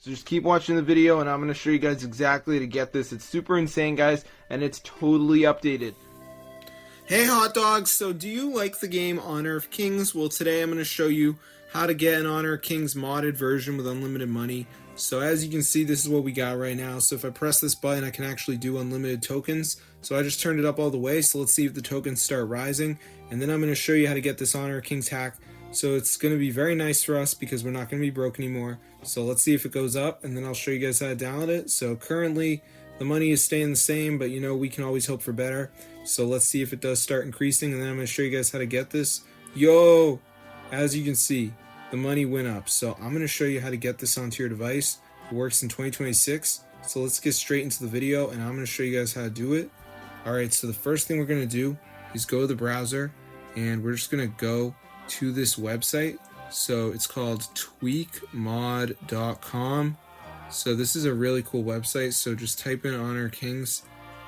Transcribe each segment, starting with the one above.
So just keep watching the video and I'm going to show you guys exactly to get this. It's super insane, guys, and it's totally updated. Hey hot dogs, so do you like the game Honor of Kings? Well, today I'm going to show you how to get an Honor of Kings modded version with unlimited money. So as you can see, this is what we got right now. So if I press this button, I can actually do unlimited tokens. So I just turned it up all the way, so let's see if the tokens start rising. And then I'm going to show you how to get this Honor of Kings hack. So it's going to be very nice for us because we're not going to be broke anymore. So let's see if it goes up, and then I'll show you guys how to download it. So currently the money is staying the same, but you know, we can always hope for better. So let's see if it does start increasing, and then I'm going to show you guys how to get this. Yo, as you can see, the money went up. So I'm going to show you how to get this onto your device. It works in 2026. So let's get straight into the video, and I'm going to show you guys how to do it. Alright, so the first thing we're going to do is go to the browser, and we're just going to go to this website. So it's called tweakmod.com. So this is a really cool website. So just type in Honor Kings,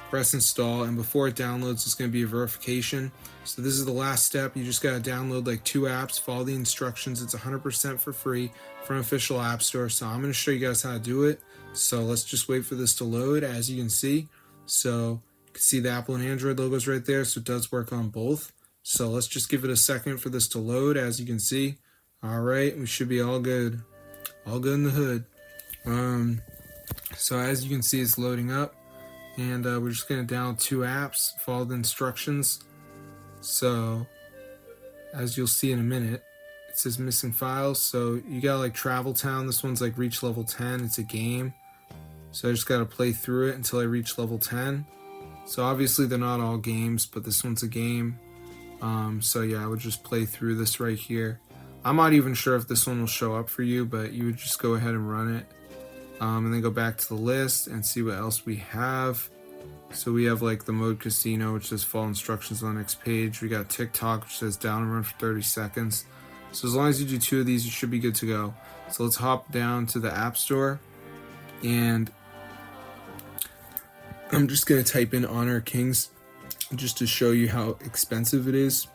press install, and before it downloads, it's going to be a verification. So this is the last step. You just got to download like 2 apps, follow the instructions. It's 100% for free from official app store. So I'm going to show you guys how to do it. So let's just wait for this to load. As you can see, so you can see the Apple and Android logos right there. So it does work on both. So let's just give it a second for this to load. As you can see, all right, we should be all good in the hood. So as you can see, it's loading up, and we're just gonna download 2 apps, follow the instructions. So as you'll see in a minute, it says missing files. So you got like Travel Town. This one's like reach level 10. It's a game, so I just gotta play through it until I reach level 10. So obviously they're not all games, but this one's a game. So yeah, I would just play through this right here. I'm not even sure if this one will show up for you, but you would just go ahead and run it. And then go back to the list and see what else we have. So we have like the mode casino, which says follow instructions on the next page. We got TikTok, which says down and run for 30 seconds. So as long as you do 2 of these, you should be good to go. So let's hop down to the App Store, and I'm just going to type in Honor Kings just to show you how expensive it is.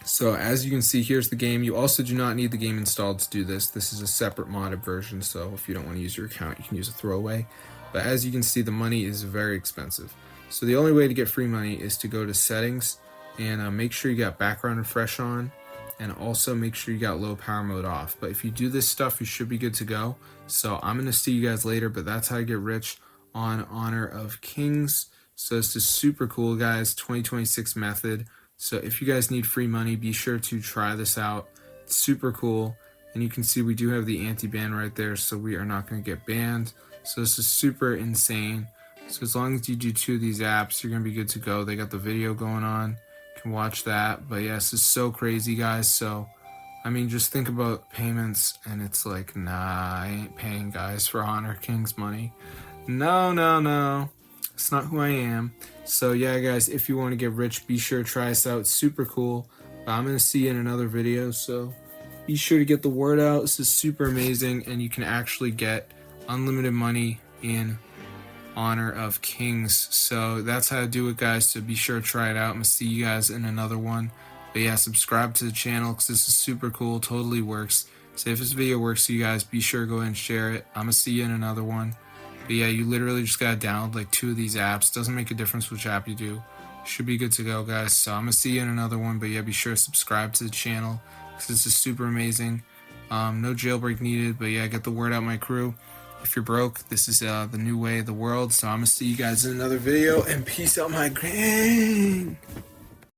So as you can see, here's the game. You also do not need the game installed to do this. This is a separate modded version, so if you don't want to use your account, you can use a throwaway. But as you can see, the money is very expensive. So the only way to get free money is to go to settings and make sure you got background refresh on, and also make sure you got low power mode off. But if you do this stuff, you should be good to go. So I'm going to see you guys later, but that's how to get rich on Honor of Kings. So this is super cool, guys. 2026 method. So if you guys need free money, be sure to try this out. It's super cool. And you can see we do have the anti-ban right there, so we are not going to get banned. So this is super insane. So as long as you do 2 of these apps, you're going to be good to go. They got the video going on. You can watch that. But yeah, this is so crazy, guys. So, I mean, just think about payments, and it's like, nah, I ain't paying, guys, for Honor Kings money. No. It's not who I am. So yeah, guys, if you want to get rich, be sure to try us out. It's super cool. I'm going to see you in another video, so be sure to get the word out. This is super amazing, and you can actually get unlimited money in Honor of Kings. So that's how to do it, guys. So be sure to try it out. I'm going to see you guys in another one. But yeah, subscribe to the channel because this is super cool. Totally works. So if this video works for you guys, be sure to go ahead and share it. I'm going to see you in another one. But yeah, you literally just gotta download like 2 of these apps. Doesn't make a difference which app you do. Should be good to go, guys. So I'm gonna see you in another one. But yeah, be sure to subscribe to the channel because this is super amazing. No jailbreak needed. But yeah, get the word out, my crew. If you're broke, this is the new way of the world. So I'm gonna see you guys in another video, and peace out, my gang.